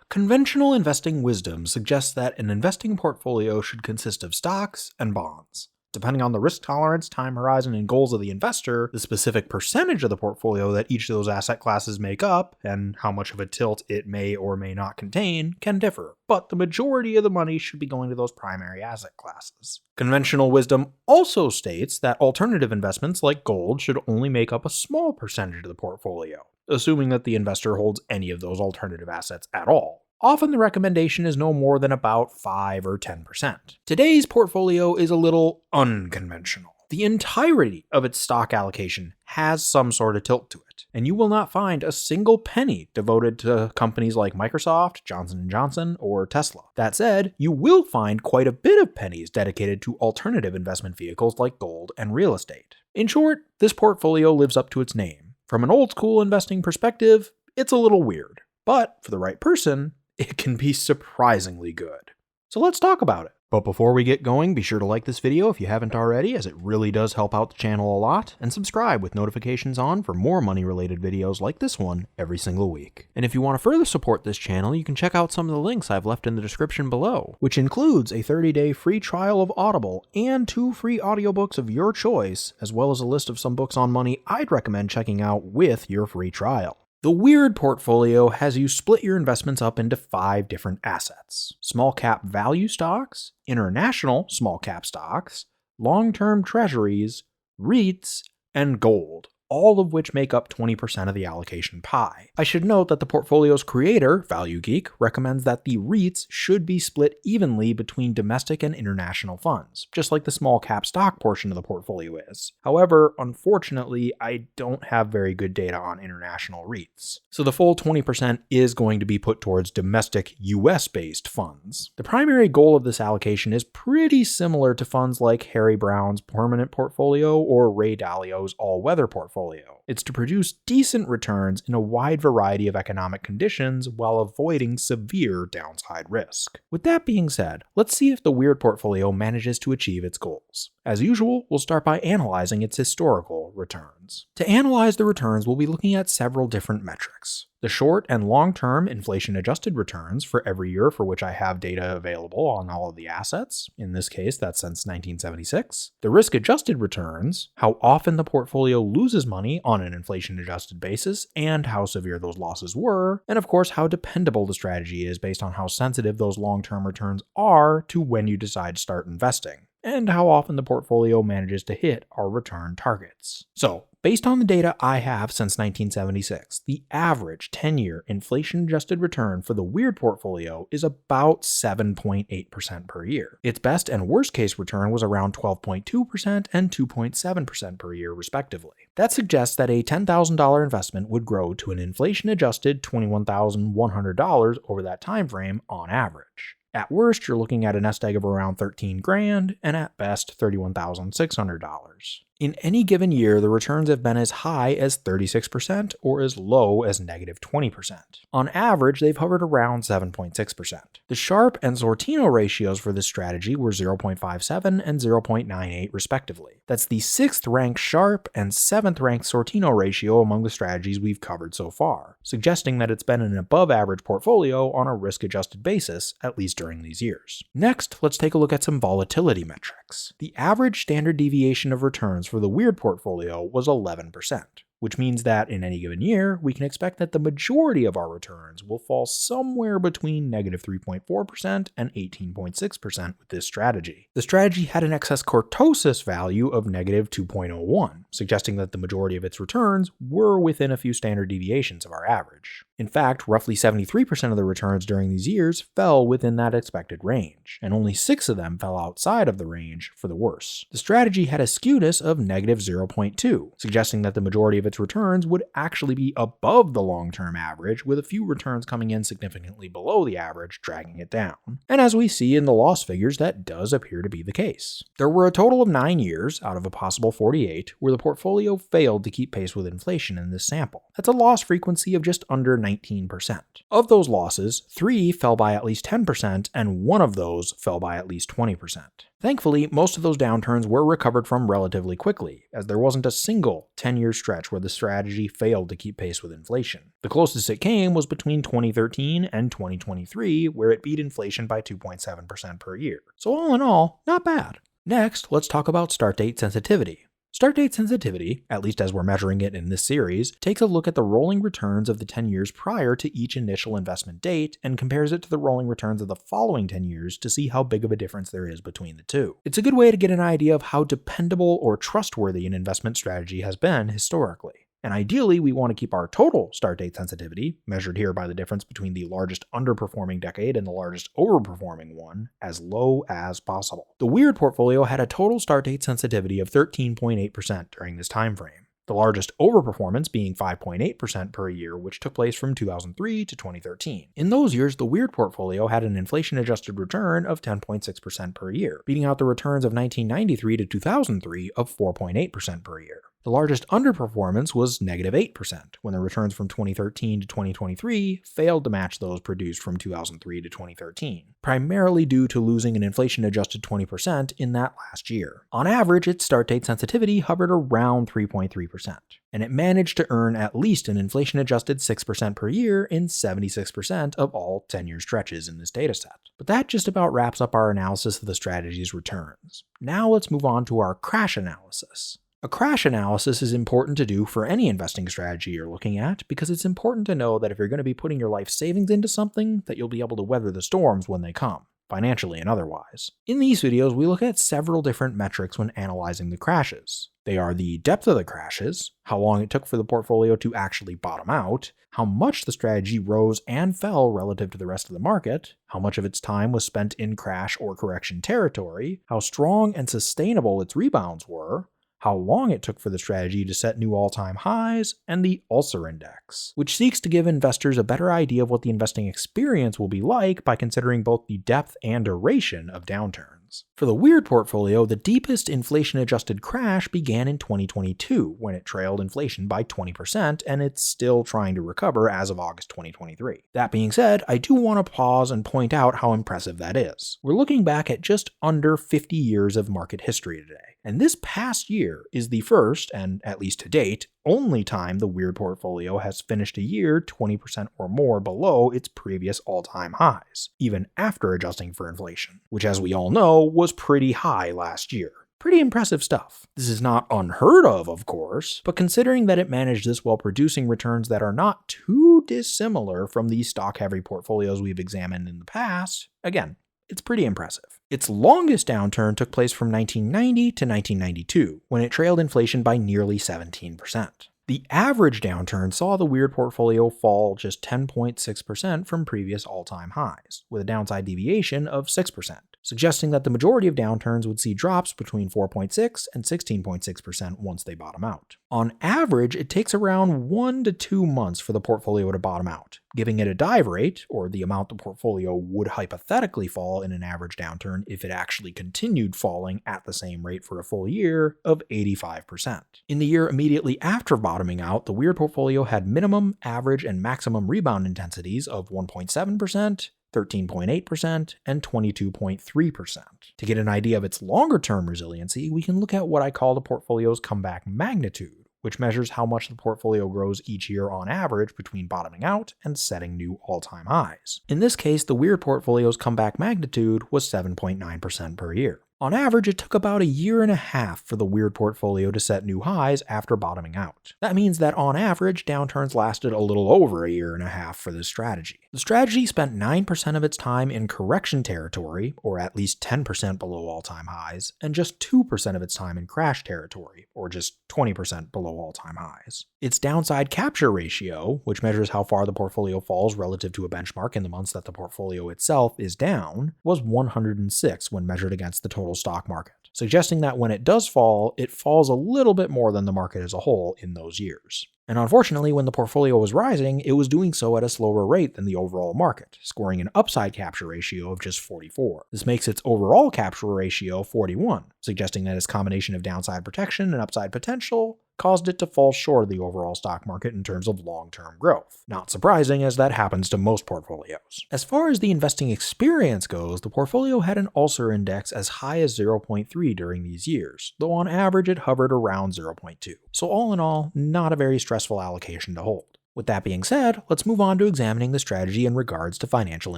Conventional investing wisdom suggests that an investing portfolio should consist of stocks and bonds. Depending on the risk tolerance, time horizon, and goals of the investor, the specific percentage of the portfolio that each of those asset classes make up, and how much of a tilt it may or may not contain, can differ, but the majority of the money should be going to those primary asset classes. Conventional wisdom also states that alternative investments like gold should only make up a small percentage of the portfolio, assuming that the investor holds any of those alternative assets at all. Often the recommendation is no more than about 5 or 10%. Today's portfolio is a little unconventional. The entirety of its stock allocation has some sort of tilt to it, and you will not find a single penny devoted to companies like Microsoft, Johnson & Johnson, or Tesla. That said, you will find quite a bit of pennies dedicated to alternative investment vehicles like gold and real estate. In short, this portfolio lives up to its name. From an old school investing perspective, it's a little weird, but for the right person, it can be surprisingly good. So let's talk about it. But before we get going, be sure to like this video if you haven't already, as it really does help out the channel a lot, and subscribe with notifications on for more money-related videos like this one every single week. And if you want to further support this channel, you can check out some of the links I've left in the description below, which includes a 30-day free trial of Audible and 2 free audiobooks of your choice, as well as a list of some books on money I'd recommend checking out with your free trial. The WeaD portfolio has you split your investments up into 5 different assets: small cap value stocks, international small cap stocks, long-term treasuries, REITs, and gold, all of which make up 20% of the allocation pie. I should note that the portfolio's creator, Value Geek, recommends that the REITs should be split evenly between domestic and international funds, just like the small cap stock portion of the portfolio is. However, unfortunately, I don't have very good data on international REITs, so the full 20% is going to be put towards domestic US-based funds. The primary goal of this allocation is pretty similar to funds like Harry Brown's permanent portfolio or Ray Dalio's all-weather portfolio. It's to produce decent returns in a wide variety of economic conditions while avoiding severe downside risk. With that being said, let's see if the WeaD portfolio manages to achieve its goals. As usual, we'll start by analyzing its historical returns. To analyze the returns, we'll be looking at several different metrics: the short and long-term inflation-adjusted returns for every year for which I have data available on all of the assets. In this case, that's since 1976. The risk-adjusted returns, how often the portfolio loses money on an inflation-adjusted basis and how severe those losses were, and of course how dependable the strategy is based on how sensitive those long-term returns are to when you decide to start investing, and how often the portfolio manages to hit our return targets. So, based on the data I have since 1976, the average 10-year inflation-adjusted return for the WeaD portfolio is about 7.8% per year. Its best and worst case return was around 12.2% and 2.7% per year, respectively. That suggests that a $10,000 investment would grow to an inflation-adjusted $21,100 over that time frame on average. At worst, you're looking at a nest egg of around $13,000, and at best, $31,600. In any given year, the returns have been as high as 36% or as low as negative 20%. On average, they've hovered around 7.6%. The Sharpe and Sortino ratios for this strategy were 0.57 and 0.98 respectively. That's the 6th ranked Sharpe and 7th ranked Sortino ratio among the strategies we've covered so far, suggesting that it's been an above average portfolio on a risk-adjusted basis, at least during these years. Next, let's take a look at some volatility metrics. The average standard deviation of returns for the WeaD portfolio was 11%, which means that in any given year, we can expect that the majority of our returns will fall somewhere between negative 3.4% and 18.6% with this strategy. The strategy had an excess kurtosis value of negative 2.01, suggesting that the majority of its returns were within a few standard deviations of our average. In fact, roughly 73% of the returns during these years fell within that expected range, and only 6 of them fell outside of the range for the worse. The strategy had a skewness of negative 0.2, suggesting that the majority of its returns would actually be above the long-term average, with a few returns coming in significantly below the average, dragging it down. And as we see in the loss figures, that does appear to be the case. There were a total of 9 years, out of a possible 48, where the portfolio failed to keep pace with inflation in this sample. That's a loss frequency of just under 19%. Of those losses, 3 fell by at least 10%, and 1 of those fell by at least 20%. Thankfully, most of those downturns were recovered from relatively quickly, as there wasn't a single 10-year stretch where the strategy failed to keep pace with inflation. The closest it came was between 2013 and 2023, where it beat inflation by 2.7% per year. So all in all, not bad. Next, let's talk about start date sensitivity. Start date sensitivity, at least as we're measuring it in this series, takes a look at the rolling returns of the 10 years prior to each initial investment date and compares it to the rolling returns of the following 10 years to see how big of a difference there is between the two. It's a good way to get an idea of how dependable or trustworthy an investment strategy has been historically. And ideally, we want to keep our total start date sensitivity, measured here by the difference between the largest underperforming decade and the largest overperforming one, as low as possible. The WeaD portfolio had a total start date sensitivity of 13.8% during this time frame. The largest overperformance being 5.8% per year, which took place from 2003 to 2013. In those years, the WeaD portfolio had an inflation-adjusted return of 10.6% per year, beating out the returns of 1993 to 2003 of 4.8% per year. The largest underperformance was negative 8%, when the returns from 2013 to 2023 failed to match those produced from 2003 to 2013, primarily due to losing an inflation-adjusted 20% in that last year. On average, its start date sensitivity hovered around 3.3%, and it managed to earn at least an inflation-adjusted 6% per year in 76% of all 10-year stretches in this dataset. But that just about wraps up our analysis of the strategy's returns. Now let's move on to our crash analysis. A crash analysis is important to do for any investing strategy you're looking at because it's important to know that if you're going to be putting your life savings into something, that you'll be able to weather the storms when they come, financially and otherwise. In these videos, we look at several different metrics when analyzing the crashes. They are the depth of the crashes, how long it took for the portfolio to actually bottom out, how much the strategy rose and fell relative to the rest of the market, how much of its time was spent in crash or correction territory, how strong and sustainable its rebounds were, how long it took for the strategy to set new all-time highs, and the Ulcer Index, which seeks to give investors a better idea of what the investing experience will be like by considering both the depth and duration of downturns. For the WeaD portfolio, the deepest inflation-adjusted crash began in 2022, when it trailed inflation by 20%, and it's still trying to recover as of August 2023. That being said, I do want to pause and point out how impressive that is. We're looking back at just under 50 years of market history today, and this past year is the first, and at least to date, only time the WeaD portfolio has finished a year 20% or more below its previous all-time highs, even after adjusting for inflation, which as we all know was pretty high last year. Pretty impressive stuff. This is not unheard of course, but considering that it managed this while producing returns that are not too dissimilar from the stock-heavy portfolios we've examined in the past, again, it's pretty impressive. Its longest downturn took place from 1990 to 1992, when it trailed inflation by nearly 17%. The average downturn saw the WeaD portfolio fall just 10.6% from previous all-time highs, with a downside deviation of 6%, suggesting that the majority of downturns would see drops between 4.6 and 16.6% once they bottom out. On average, it takes around 1 to 2 months for the portfolio to bottom out, giving it a dive rate, or the amount the portfolio would hypothetically fall in an average downturn if it actually continued falling at the same rate for a full year, of 85%. In the year immediately after bottoming out, the WeaD portfolio had minimum, average, and maximum rebound intensities of 1.7%, 13.8%, and 22.3%. To get an idea of its longer-term resiliency, we can look at what I call the portfolio's comeback magnitude, which measures how much the portfolio grows each year on average between bottoming out and setting new all-time highs. In this case, the WeaD portfolio's comeback magnitude was 7.9% per year. On average, it took about a year and a half for the WeaD portfolio to set new highs after bottoming out. That means that on average, downturns lasted a little over a year and a half for this strategy. The strategy spent 9% of its time in correction territory, or at least 10% below all-time highs, and just 2% of its time in crash territory, or just 20% below all-time highs. Its downside capture ratio, which measures how far the portfolio falls relative to a benchmark in the months that the portfolio itself is down, was 106 when measured against the total stock market, suggesting that when it does fall, it falls a little bit more than the market as a whole in those years. And unfortunately, when the portfolio was rising, it was doing so at a slower rate than the overall market, scoring an upside capture ratio of just 44. This makes its overall capture ratio 41, suggesting that its combination of downside protection and upside potential caused it to fall short of the overall stock market in terms of long-term growth. Not surprising, as that happens to most portfolios. As far as the investing experience goes, the portfolio had an ULSR index as high as 0.3 during these years, though on average it hovered around 0.2. So all in all, not a very stressful allocation to hold. With that being said, let's move on to examining the strategy in regards to financial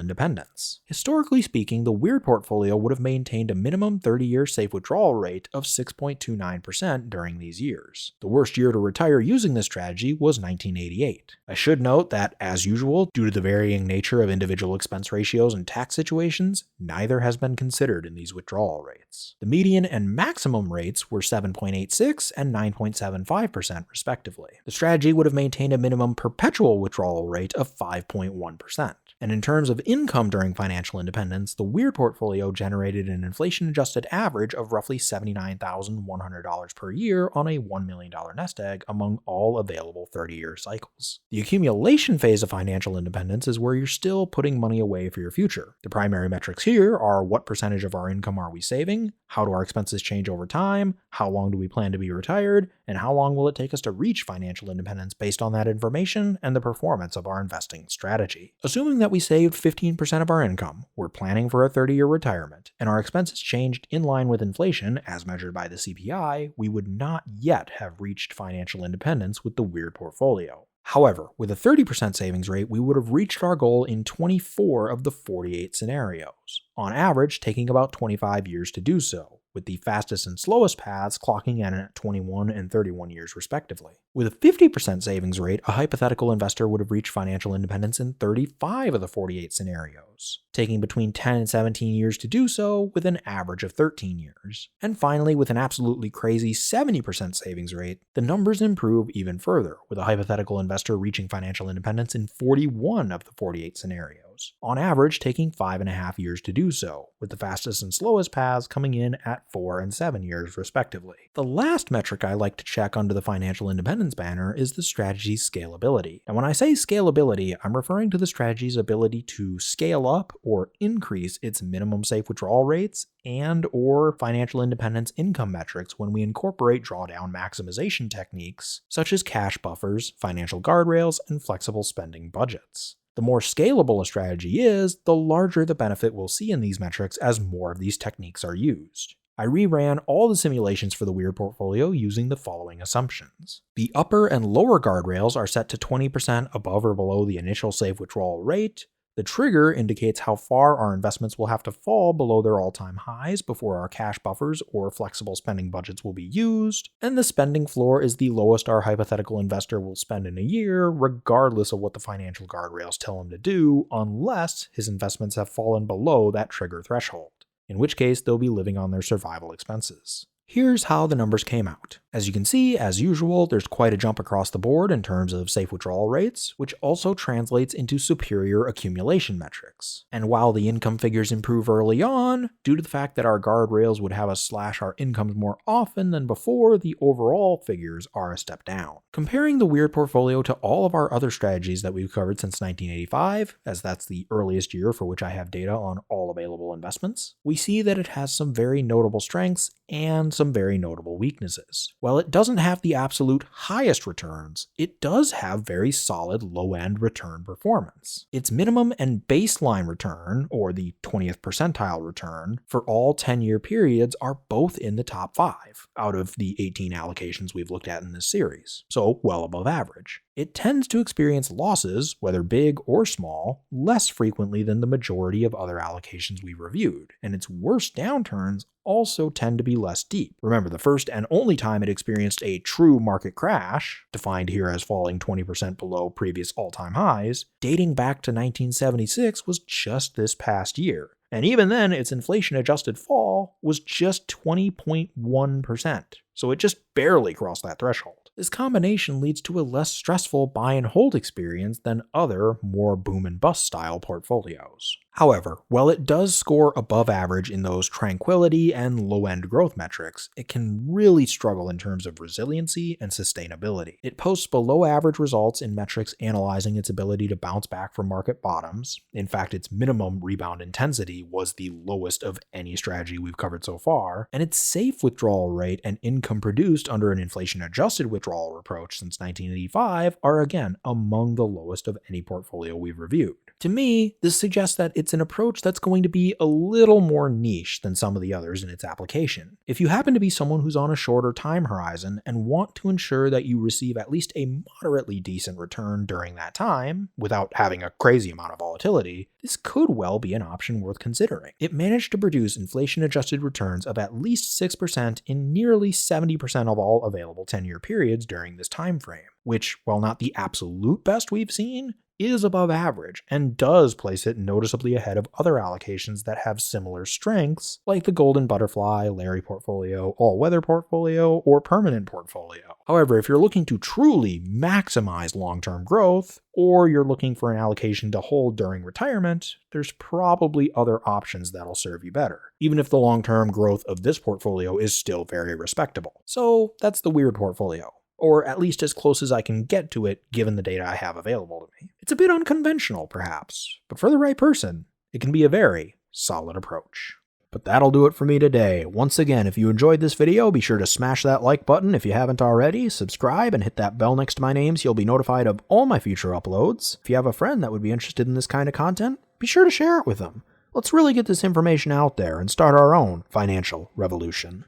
independence. Historically speaking, the WeaD portfolio would have maintained a minimum 30-year safe withdrawal rate of 6.29% during these years. The worst year to retire using this strategy was 1988. I should note that, as usual, due to the varying nature of individual expense ratios and tax situations, neither has been considered in these withdrawal rates. The median and maximum rates were 7.86% and 9.75% respectively. The strategy would have maintained a minimum perpetual withdrawal rate of 5.1%. And in terms of income during financial independence, the WeaD portfolio generated an inflation-adjusted average of roughly $79,100 per year on a $1 million nest egg among all available 30-year cycles. The accumulation phase of financial independence is where you're still putting money away for your future. The primary metrics here are what percentage of our income are we saving, how do our expenses change over time, how long do we plan to be retired, and how long will it take us to reach financial independence based on that information and the performance of our investing strategy. Assuming that we saved 15% of our income, we're planning for a 30-year retirement, and our expenses changed in line with inflation as measured by the CPI, we would not yet have reached financial independence with the WeaD portfolio. However, with a 30% savings rate, we would have reached our goal in 24 of the 48 scenarios, on average taking about 25 years to do so, with the fastest and slowest paths clocking in at 21 and 31 years respectively. With a 50% savings rate, a hypothetical investor would have reached financial independence in 35 of the 48 scenarios, taking between 10 and 17 years to do so, with an average of 13 years. And finally, with an absolutely crazy 70% savings rate, the numbers improve even further, with a hypothetical investor reaching financial independence in 41 of the 48 scenarios, on average taking 5.5 years to do so, with the fastest and slowest paths coming in at 4 and 7 years respectively. The last metric I like to check under the financial independence banner is the strategy's scalability. And when I say scalability, I'm referring to the strategy's ability to scale up or increase its minimum safe withdrawal rates and or financial independence income metrics when we incorporate drawdown maximization techniques such as cash buffers, financial guardrails, and flexible spending budgets. The more scalable a strategy is, the larger the benefit we'll see in these metrics as more of these techniques are used. I reran all the simulations for the WeaD portfolio using the following assumptions. The upper and lower guardrails are set to 20% above or below the initial safe withdrawal rate. The trigger indicates how far our investments will have to fall below their all-time highs before our cash buffers or flexible spending budgets will be used, and the spending floor is the lowest our hypothetical investor will spend in a year, regardless of what the financial guardrails tell him to do, unless his investments have fallen below that trigger threshold, in which case they'll be living on their survival expenses. Here's how the numbers came out. As you can see, as usual, there's quite a jump across the board in terms of safe withdrawal rates, which also translates into superior accumulation metrics. And while the income figures improve early on, due to the fact that our guardrails would have us slash our incomes more often than before, the overall figures are a step down. Comparing the WeaD portfolio to all of our other strategies that we've covered since 1985, as that's the earliest year for which I have data on all available investments, we see that it has some very notable strengths and some very notable weaknesses. While it doesn't have the absolute highest returns, it does have very solid low-end return performance. Its minimum and baseline return, or the 20th percentile return, for all 10-year periods are both in the top 5 out of the 18 allocations we've looked at in this series, so well above average. It tends to experience losses, whether big or small, less frequently than the majority of other allocations we've reviewed, and its worst downturns also tend to be less deep. Remember, the first and only time it experienced a true market crash, defined here as falling 20% below previous all-time highs, dating back to 1976 was just this past year. And even then, its inflation-adjusted fall was just 20.1%, so it just barely crossed that threshold. This combination leads to a less stressful buy and hold experience than other, more boom and bust style portfolios. However, while it does score above average in those tranquility and low-end growth metrics, it can really struggle in terms of resiliency and sustainability. It posts below average results in metrics analyzing its ability to bounce back from market bottoms. In fact, its minimum rebound intensity was the lowest of any strategy we've covered so far, and its safe withdrawal rate and income produced under an inflation-adjusted withdrawal withdrawal approach since 1985 are again among the lowest of any portfolio we've reviewed. To me, this suggests that it's an approach that's going to be a little more niche than some of the others in its application. If you happen to be someone who's on a shorter time horizon and want to ensure that you receive at least a moderately decent return during that time, without having a crazy amount of volatility, this could well be an option worth considering. It managed to produce inflation-adjusted returns of at least 6% in nearly 70% of all available 10-year periods during this time frame, which, while not the absolute best we've seen, is above average and does place it noticeably ahead of other allocations that have similar strengths, like the Golden Butterfly, Larry Portfolio, All-Weather Portfolio, or Permanent Portfolio. However, if you're looking to truly maximize long-term growth, or you're looking for an allocation to hold during retirement, there's probably other options that'll serve you better, even if the long-term growth of this portfolio is still very respectable. So that's the WeiRD portfolio, or at least as close as I can get to it given the data I have available to me. It's a bit unconventional, perhaps, but for the right person, it can be a very solid approach. But that'll do it for me today. Once again, if you enjoyed this video, be sure to smash that like button if you haven't already, subscribe, and hit that bell next to my name so you'll be notified of all my future uploads. If you have a friend that would be interested in this kind of content, be sure to share it with them. Let's really get this information out there and start our own financial revolution.